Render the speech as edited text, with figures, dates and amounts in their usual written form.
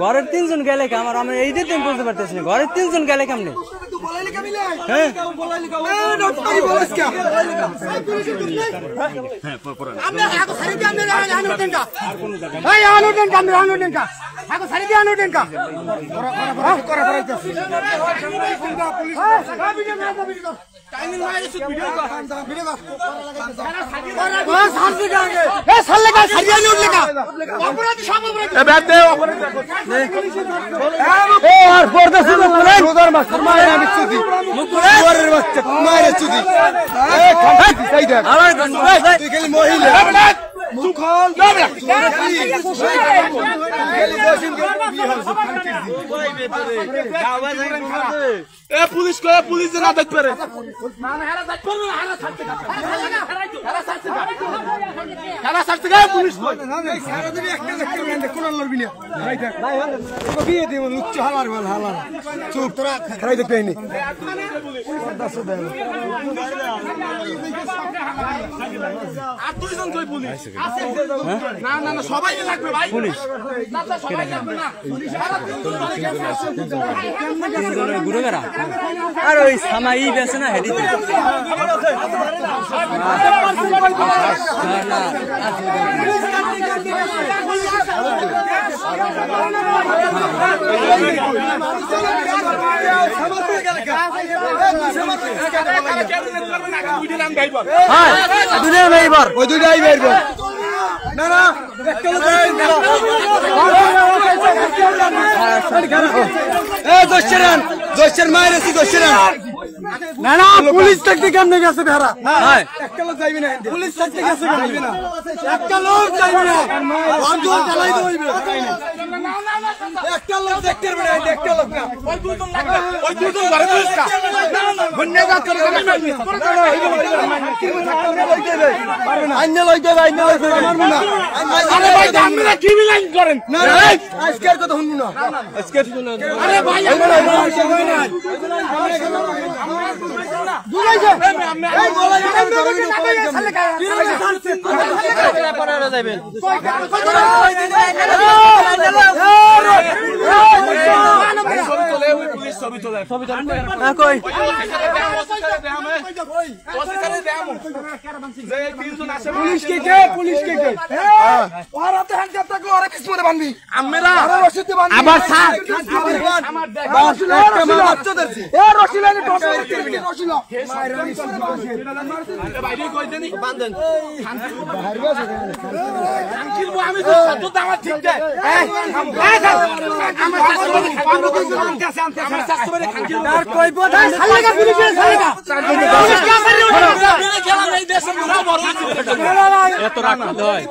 ঘরের তিনজন গেলে আমার আমরা এই যে তুমি বুঝতে পারতেছি না ঘরের তিনজন গেলে কেমনে পুলিশ পুলিশ না দেখতে পারে চুপ তোরা খাই দেখতে সবাই লাগবে ভাই পুলিশ আর ওই সামাই বেছে না হেডি না না পুলিশ থাকতে কেমনে গেছে ভেড়া একটা লোক যাইবে না পুলিশ থাকতে গেছে না একটা লোক যাইবে না বন্ধুর চালাই দইবে একটা লোক দেখতে পারবে না একটা লোক না ওই দুজন ঘরে পুলিশ কা ধন্যবাদ করে আইন লইতে পারবো না আরে ভাই আপনারা কি লাইন করেন না আজকের কথা শুনবো না আজকের আরে ভাই এত রাখতে হয়।